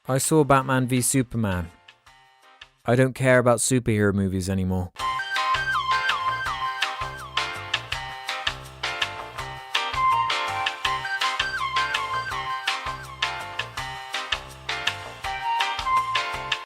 I saw Batman v Superman. I don't care about superhero movies anymore.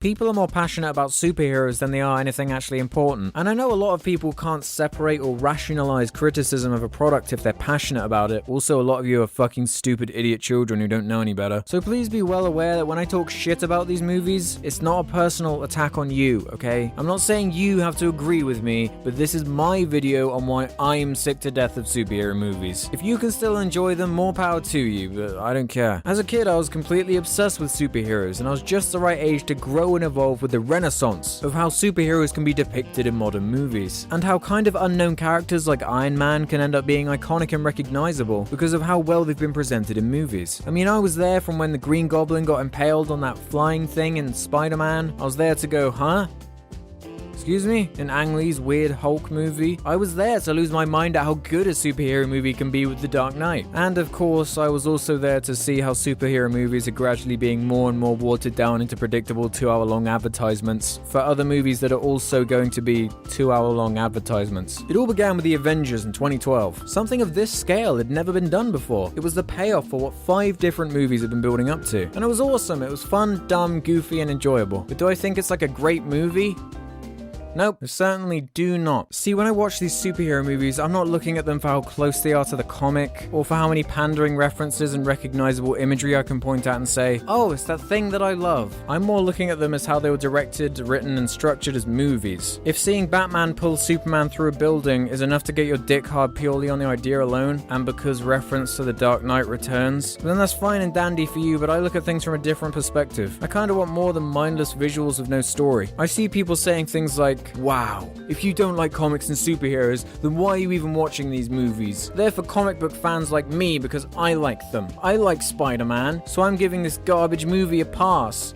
People are more passionate about superheroes than they are anything actually important. And I know a lot of people can't separate or rationalize criticism of a product if they're passionate about it. Also, a lot of you are fucking stupid idiot children who don't know any better. So please be well aware that when I talk shit about these movies, it's not a personal attack on you, okay? I'm not saying you have to agree with me, but this is my video on why I'm sick to death of superhero movies. If you can still enjoy them, more power to you, but I don't care. As a kid, I was completely obsessed with superheroes, and I was just the right age to grow and evolve with the renaissance of how superheroes can be depicted in modern movies, and how kind of unknown characters like Iron Man can end up being iconic and recognizable because of how well they've been presented in movies. I mean, I was there from when the Green Goblin got impaled on that flying thing in Spider-Man. I was there to go, huh? Excuse me? In Ang Lee's weird Hulk movie, I was there to lose my mind at how good a superhero movie can be with The Dark Knight. And of course, I was also there to see how superhero movies are gradually being more and more watered down into predictable 2-hour-long advertisements for other movies that are also going to be 2-hour-long advertisements. It all began with The Avengers in 2012. Something of this scale had never been done before. It was the payoff for what 5 different movies had been building up to. And it was awesome. It was fun, dumb, goofy, and enjoyable. But do I think it's like a great movie? Nope, I certainly do not. See, when I watch these superhero movies, I'm not looking at them for how close they are to the comic, or for how many pandering references and recognizable imagery I can point at and say, oh, it's that thing that I love. I'm more looking at them as how they were directed, written, and structured as movies. If seeing Batman pull Superman through a building is enough to get your dick hard purely on the idea alone, and because reference to The Dark Knight Returns, then that's fine and dandy for you, but I look at things from a different perspective. I kinda want more than mindless visuals with no story. I see people saying things like, wow, if you don't like comics and superheroes, then why are you even watching these movies? They're for comic book fans like me because I like them. I like Spider-Man, so I'm giving this garbage movie a pass.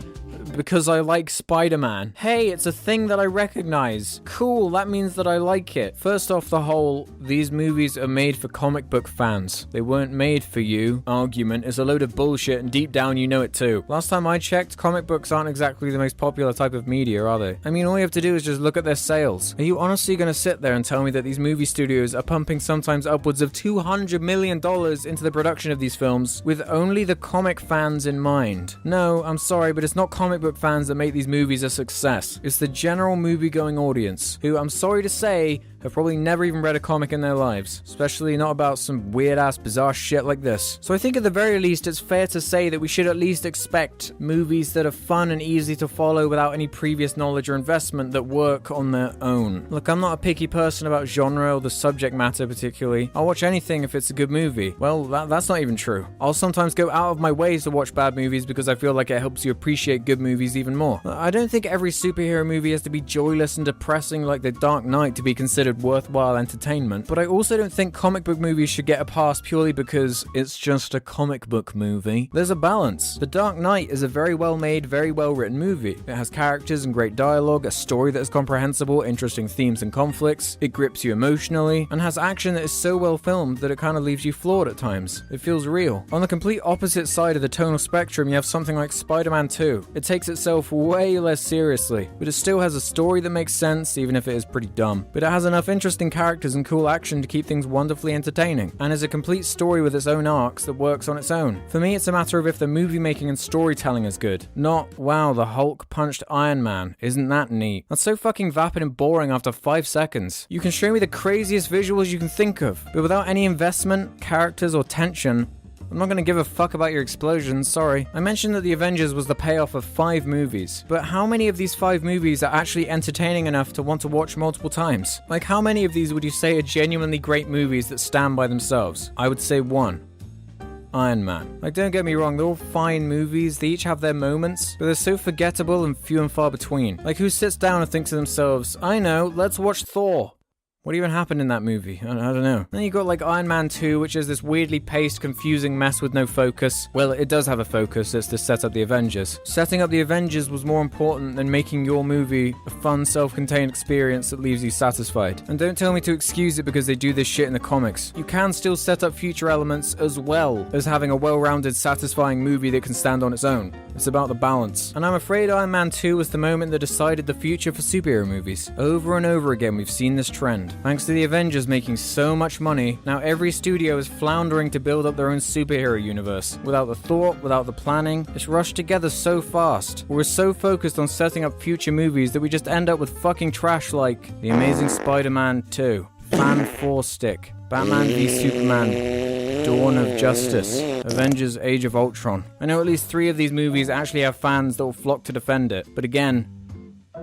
Because I like Spider-Man. Hey, it's a thing that I recognize. Cool, that means that I like it. First off the whole, these movies are made for comic book fans. They weren't made for you. Argument is a load of bullshit, and deep down you know it too. Last time I checked, comic books aren't exactly the most popular type of media, are they? I mean, all you have to do is just look at their sales. Are you honestly gonna sit there and tell me that these movie studios are pumping sometimes upwards of $200 million into the production of these films with only the comic fans in mind? No, I'm sorry, but it's not comic book fans that make these movies a success. It's the general movie-going audience, who, I'm sorry to say, have probably never even read a comic in their lives, especially not about some weird-ass bizarre shit like this. So I think at the very least it's fair to say that we should at least expect movies that are fun and easy to follow without any previous knowledge or investment that work on their own. Look, I'm not a picky person about genre or the subject matter particularly. I'll watch anything if it's a good movie. Well, that's not even true. I'll sometimes go out of my way to watch bad movies because I feel like it helps you appreciate good movies even more. I don't think every superhero movie has to be joyless and depressing like The Dark Knight to be considered worthwhile entertainment, but I also don't think comic book movies should get a pass purely because it's just a comic book movie. There's a balance. The Dark Knight is a very well made, very well written movie. It has characters and great dialogue, a story that is comprehensible, interesting themes and conflicts, it grips you emotionally, and has action that is so well filmed that it kind of leaves you floored at times. It feels real. On the complete opposite side of the tonal spectrum, you have something like Spider-Man 2. It takes itself way less seriously, but it still has a story that makes sense, even if it is pretty dumb. But it has enough interesting characters and cool action to keep things wonderfully entertaining, and is a complete story with its own arcs that works on its own. For me, it's a matter of if the movie making and storytelling is good, not, wow, the Hulk punched Iron Man, isn't that neat? That's so fucking vapid and boring after 5 seconds. You can show me the craziest visuals you can think of, but without any investment, characters, or tension, I'm not gonna give a fuck about your explosions, sorry. I mentioned that The Avengers was the payoff of 5 movies, but how many of these 5 movies are actually entertaining enough to want to watch multiple times? Like, how many of these would you say are genuinely great movies that stand by themselves? I would say 1. Iron Man. Like, don't get me wrong, they're all fine movies, they each have their moments, but they're so forgettable and few and far between. Like, who sits down and thinks to themselves, I know, let's watch Thor? What even happened in that movie? I don't know. Then you got like Iron Man 2, which is this weirdly paced, confusing mess with no focus. Well, it does have a focus, it's to set up the Avengers. Setting up the Avengers was more important than making your movie a fun, self-contained experience that leaves you satisfied. And don't tell me to excuse it because they do this shit in the comics. You can still set up future elements as well as having a well-rounded, satisfying movie that can stand on its own. It's about the balance. And I'm afraid Iron Man 2 was the moment that decided the future for superhero movies. Over and over again, we've seen this trend. Thanks to the Avengers making so much money, now every studio is floundering to build up their own superhero universe. Without the thought, without the planning, it's rushed together so fast. We're so focused on setting up future movies that we just end up with fucking trash like The Amazing Spider-Man 2, Fan 4 Stick, Batman v Superman, Dawn of Justice, Avengers Age of Ultron. I know at least 3 of these movies actually have fans that will flock to defend it, but again,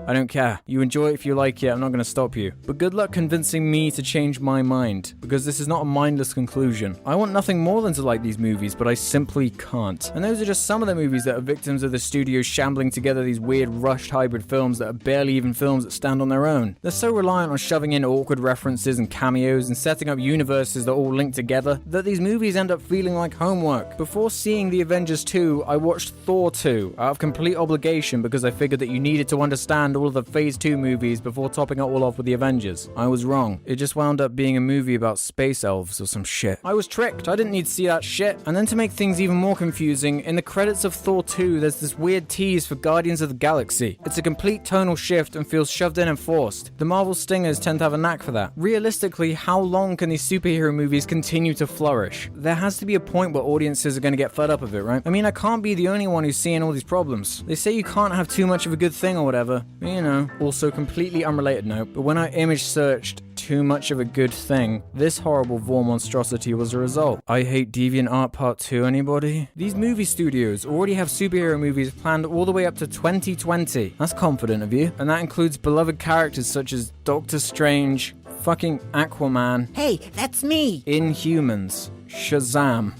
I don't care. You enjoy it if you like it, I'm not going to stop you. But good luck convincing me to change my mind, because this is not a mindless conclusion. I want nothing more than to like these movies, but I simply can't. And those are just some of the movies that are victims of the studio shambling together these weird rushed hybrid films that are barely even films that stand on their own. They're so reliant on shoving in awkward references and cameos and setting up universes that all link together that these movies end up feeling like homework. Before seeing The Avengers 2, I watched Thor 2 out of complete obligation because I figured that you needed to understand all of the Phase 2 movies before topping it all off with the Avengers. I was wrong. It just wound up being a movie about space elves or some shit. I was tricked. I didn't need to see that shit. And then to make things even more confusing, in the credits of Thor 2, there's this weird tease for Guardians of the Galaxy. It's a complete tonal shift and feels shoved in and forced. The Marvel stingers tend to have a knack for that. Realistically, how long can these superhero movies continue to flourish? There has to be a point where audiences are going to get fed up of it, right? I mean, I can't be the only one who's seeing all these problems. They say you can't have too much of a good thing or whatever. You know, also completely unrelated note, but when I image searched too much of a good thing, this horrible Vor monstrosity was a result. I Hate DeviantArt Part 2, anybody? These movie studios already have superhero movies planned all the way up to 2020. That's confident of you. And that includes beloved characters such as Doctor Strange, fucking Aquaman. Hey, that's me! Inhumans, Shazam.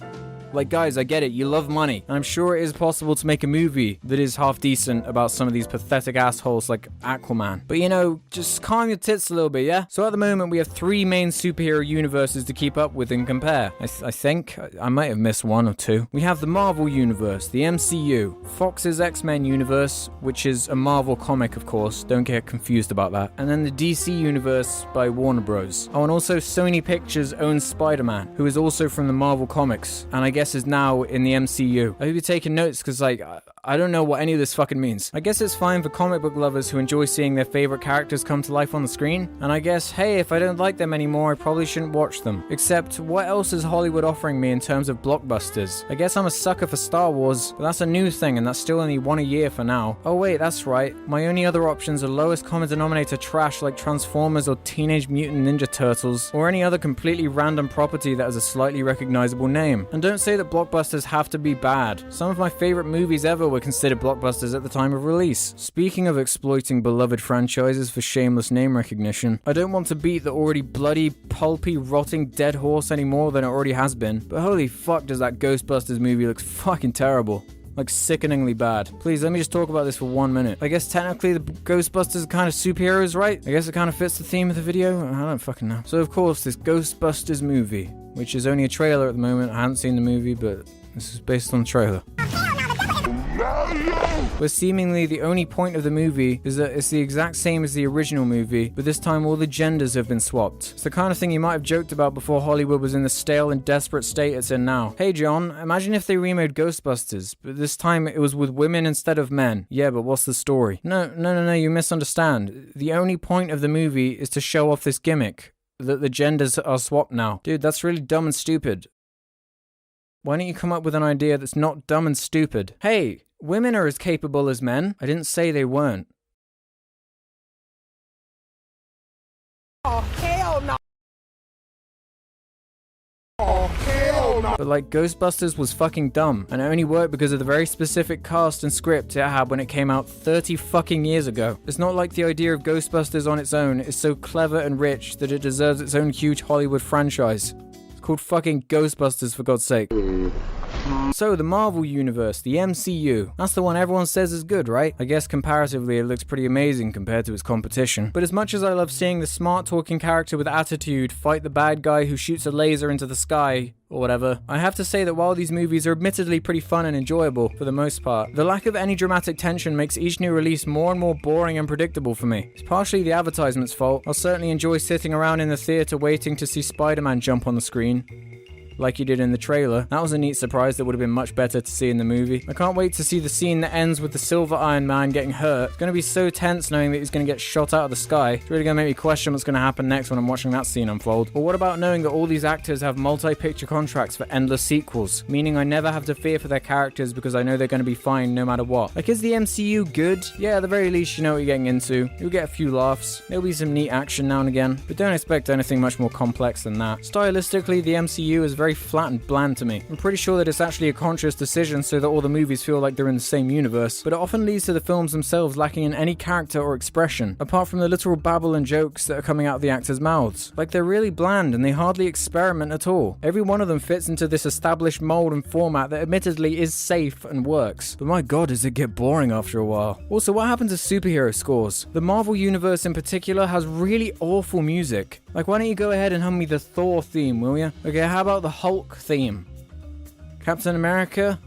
Like, guys, I get it, you love money. And I'm sure it is possible to make a movie that is half decent about some of these pathetic assholes like Aquaman. But you know, just calm your tits a little bit, yeah? So at the moment, we have 3 main superhero universes to keep up with and compare. I think I might have missed 1 or 2. We have the Marvel Universe, the MCU, Fox's X-Men Universe, which is a Marvel comic, of course. Don't get confused about that. And then the DC Universe by Warner Bros. Oh, and also Sony Pictures owns Spider-Man, who is also from the Marvel comics. And I guess is now in the MCU. I hope you're taking notes because, like, I don't know what any of this fucking means. I guess it's fine for comic book lovers who enjoy seeing their favorite characters come to life on the screen. And I guess, hey, if I don't like them anymore, I probably shouldn't watch them. Except, what else is Hollywood offering me in terms of blockbusters? I guess I'm a sucker for Star Wars, but that's a new thing and that's still only 1 a year for now. Oh wait, that's right. My only other options are lowest common denominator trash like Transformers or Teenage Mutant Ninja Turtles, or any other completely random property that has a slightly recognizable name. And don't say that blockbusters have to be bad. Some of my favorite movies ever were considered blockbusters at the time of release. Speaking of exploiting beloved franchises for shameless name recognition, I don't want to beat the already bloody, pulpy, rotting dead horse any more than it already has been, but holy fuck does that Ghostbusters movie look fucking terrible. Like, sickeningly bad. Please, let me just talk about this for 1 minute. I guess technically the Ghostbusters are kind of superheroes, right? I guess it kind of fits the theme of the video? I don't fucking know. So, of course, this Ghostbusters movie, which is only a trailer at the moment. I haven't seen the movie, but this is based on the trailer. But seemingly the only point of the movie is that it's the exact same as the original movie, but this time all the genders have been swapped. It's the kind of thing you might have joked about before Hollywood was in the stale and desperate state it's in now. Hey John, imagine if they remade Ghostbusters, but this time it was with women instead of men. Yeah, but what's the story? No, you misunderstand. The only point of the movie is to show off this gimmick, that the genders are swapped now. Dude, that's really dumb and stupid. Why don't you come up with an idea that's not dumb and stupid? Hey, women are as capable as men. I didn't say they weren't. Oh, hell no! Oh, hell no! But like, Ghostbusters was fucking dumb, and it only worked because of the very specific cast and script it had when it came out 30 fucking years ago. It's not like the idea of Ghostbusters on its own is so clever and rich that it deserves its own huge Hollywood franchise. It's called fucking Ghostbusters, for God's sake. So, the Marvel Universe, the MCU. That's the one everyone says is good, right? I guess comparatively it looks pretty amazing compared to its competition. But as much as I love seeing the smart talking character with attitude fight the bad guy who shoots a laser into the sky, or whatever, I have to say that while these movies are admittedly pretty fun and enjoyable for the most part, the lack of any dramatic tension makes each new release more and more boring and predictable for me. It's partially the advertisement's fault. I'll certainly enjoy sitting around in the theater waiting to see Spider-Man jump on the screen, like he did in the trailer. That was a neat surprise that would have been much better to see in the movie. I can't wait to see the scene that ends with the Silver Iron Man getting hurt. It's going to be so tense knowing that he's going to get shot out of the sky. It's really going to make me question what's going to happen next when I'm watching that scene unfold. But what about knowing that all these actors have multi-picture contracts for endless sequels, meaning I never have to fear for their characters because I know they're going to be fine no matter what. Like, is the MCU good? Yeah, at the very least you know what you're getting into. You'll get a few laughs. There'll be some neat action now and again, but don't expect anything much more complex than that. Stylistically, the MCU is very flat and bland to me. I'm pretty sure that it's actually a conscious decision so that all the movies feel like they're in the same universe, but it often leads to the films themselves lacking in any character or expression, apart from the literal babble and jokes that are coming out of the actors' mouths. Like, they're really bland and they hardly experiment at all. Every one of them fits into this established mold and format that admittedly is safe and works, but my god, does it get boring after a while. Also, what happened to superhero scores? The Marvel Universe in particular has really awful music. Like, why don't you go ahead and hum me the Thor theme, will ya? Okay, how about the Hulk theme? Captain America?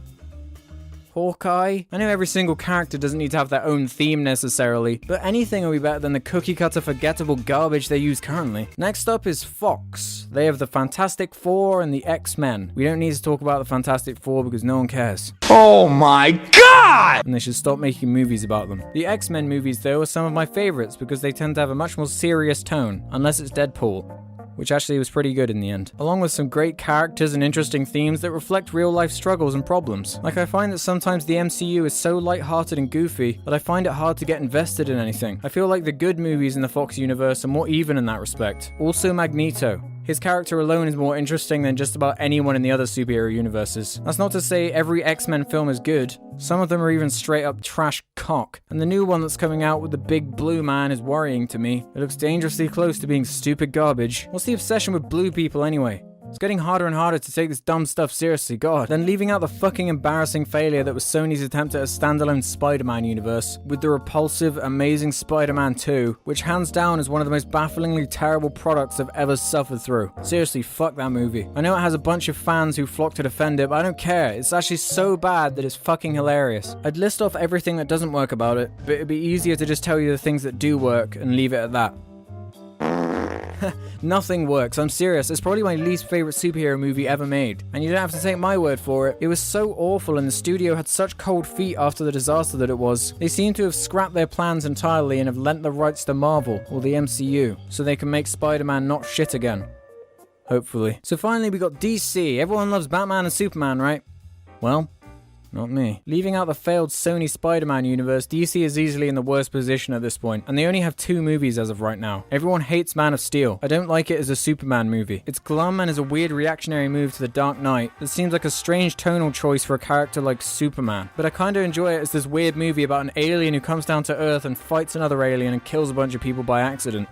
Hawkeye? I know every single character doesn't need to have their own theme necessarily, but anything will be better than the cookie cutter forgettable garbage they use currently. Next up is Fox. They have the Fantastic Four and the X-Men. We don't need to talk about the Fantastic Four because no one cares. Oh my god! And they should stop making movies about them. The X-Men movies, though, are some of my favorites because they tend to have a much more serious tone, unless it's Deadpool, which actually was pretty good in the end, along with some great characters and interesting themes that reflect real-life struggles and problems. Like, I find that sometimes the MCU is so light-hearted and goofy that I find it hard to get invested in anything. I feel like the good movies in the Fox universe are more even in that respect. Also Magneto. His character alone is more interesting than just about anyone in the other superhero universes. That's not to say every X-Men film is good. Some of them are even straight up trash cock. And the new one that's coming out with the big blue man is worrying to me. It looks dangerously close to being stupid garbage. What's the obsession with blue people anyway? It's getting harder and harder to take this dumb stuff seriously, god. Then leaving out the fucking embarrassing failure that was Sony's attempt at a standalone Spider-Man universe, with the repulsive, amazing Spider-Man 2, which hands down is one of the most bafflingly terrible products I've ever suffered through. Seriously, fuck that movie. I know it has a bunch of fans who flock to defend it, but I don't care. It's actually so bad that it's fucking hilarious. I'd list off everything that doesn't work about it, but it'd be easier to just tell you the things that do work and leave it at that. Nothing works, I'm serious. It's probably my least favorite superhero movie ever made. And you don't have to take my word for it. It was so awful and the studio had such cold feet after the disaster that it was. They seem to have scrapped their plans entirely and have lent the rights to Marvel, or the MCU, so they can make Spider-Man not shit again. Hopefully. So finally we got DC. Everyone loves Batman and Superman, right? Well, not me. Leaving out the failed Sony Spider-Man universe, DC is easily in the worst position at this point, and they only have 2 movies as of right now. Everyone hates Man of Steel. I don't like it as a Superman movie. It's glum and is a weird reactionary move to The Dark Knight that seems like a strange tonal choice for a character like Superman. But I kinda enjoy it as this weird movie about an alien who comes down to Earth and fights another alien and kills a bunch of people by accident.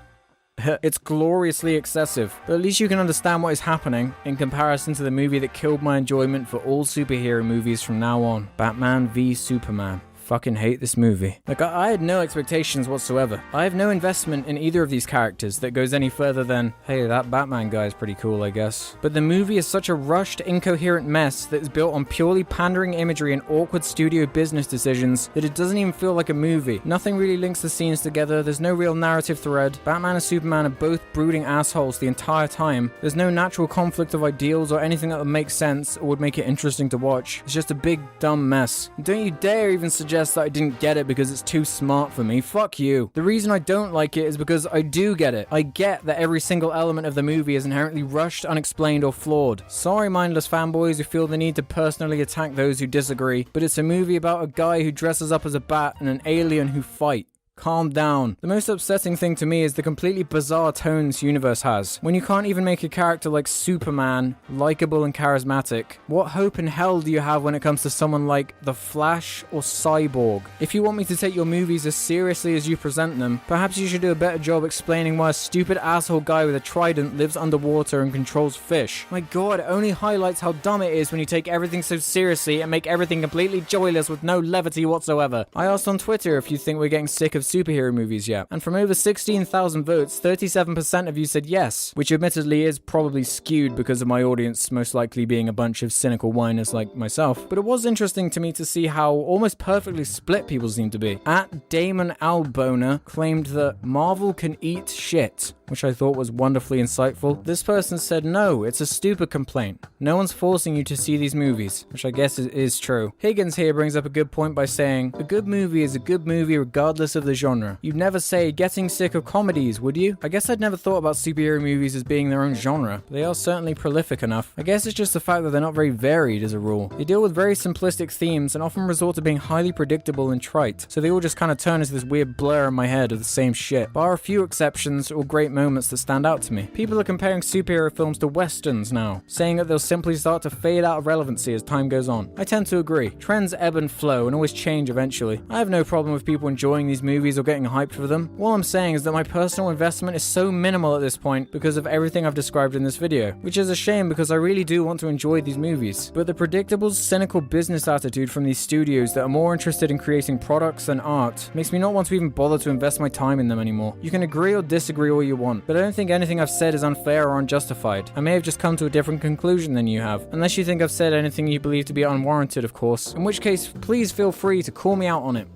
It's gloriously excessive, but at least you can understand what is happening in comparison to the movie that killed my enjoyment for all superhero movies from now on. Batman v Superman. Fucking hate this movie. Like, I had no expectations whatsoever. I have no investment in either of these characters that goes any further than, hey, that Batman guy is pretty cool, I guess. But the movie is such a rushed, incoherent mess that is built on purely pandering imagery and awkward studio business decisions that it doesn't even feel like a movie. Nothing really links the scenes together, there's no real narrative thread. Batman and Superman are both brooding assholes the entire time. There's no natural conflict of ideals or anything that would make sense or would make it interesting to watch. It's just a big, dumb mess. And don't you dare even suggest that I didn't get it because it's too smart for me. Fuck you. The reason I don't like it is because I do get it. I get that every single element of the movie is inherently rushed, unexplained, or flawed. Sorry, mindless fanboys who feel the need to personally attack those who disagree, but it's a movie about a guy who dresses up as a bat and an alien who fight. Calm down. The most upsetting thing to me is the completely bizarre tone this universe has. When you can't even make a character like Superman likable and charismatic, what hope in hell do you have when it comes to someone like The Flash or Cyborg? If you want me to take your movies as seriously as you present them, perhaps you should do a better job explaining why a stupid asshole guy with a trident lives underwater and controls fish. My god, it only highlights how dumb it is when you take everything so seriously and make everything completely joyless with no levity whatsoever. I asked on Twitter if you think we're getting sick of superhero movies yet, and from over 16,000 votes, 37% of you said yes, which admittedly is probably skewed because of my audience most likely being a bunch of cynical whiners like myself, but it was interesting to me to see how almost perfectly split people seem to be. At Damon Albona claimed that Marvel can eat shit, which I thought was wonderfully insightful. This person said no, it's a stupid complaint. No one's forcing you to see these movies, which I guess is true. Higgins here brings up a good point by saying, a good movie is a good movie regardless of the genre. You'd never say getting sick of comedies, would you? I guess I'd never thought about superhero movies as being their own genre, but they are certainly prolific enough. I guess it's just the fact that they're not very varied as a rule. They deal with very simplistic themes and often resort to being highly predictable and trite, so they all just kind of turn into this weird blur in my head of the same shit. Bar a few exceptions or great moments that stand out to me. People are comparing superhero films to westerns now, saying that they'll simply start to fade out of relevancy as time goes on. I tend to agree. Trends ebb and flow and always change eventually. I have no problem with people enjoying these movies or getting hyped for them. All I'm saying is that my personal investment is so minimal at this point because of everything I've described in this video, which is a shame because I really do want to enjoy these movies. But the predictable, cynical business attitude from these studios that are more interested in creating products than art makes me not want to even bother to invest my time in them anymore. You can agree or disagree all you want, but I don't think anything I've said is unfair or unjustified. I may have just come to a different conclusion than you have, unless you think I've said anything you believe to be unwarranted, of course, in which case please feel free to call me out on it.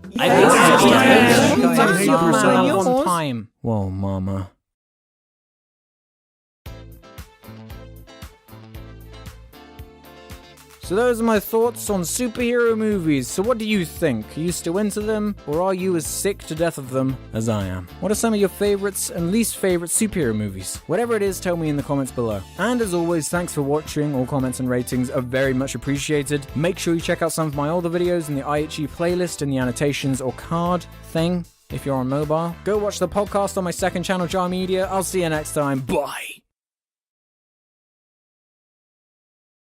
Time. Whoa, mama. So those are my thoughts on superhero movies. So what do you think? Are you still into them, or are you as sick to death of them as I am? What are some of your favorites and least favorite superhero movies? Whatever it is, tell me in the comments below. And as always, thanks for watching. All comments and ratings are very much appreciated. Make sure you check out some of my older videos in the IHE playlist in the annotations or card thing if you're on mobile. Go watch the podcast on my second channel, Jar Media. I'll see you next time. Bye.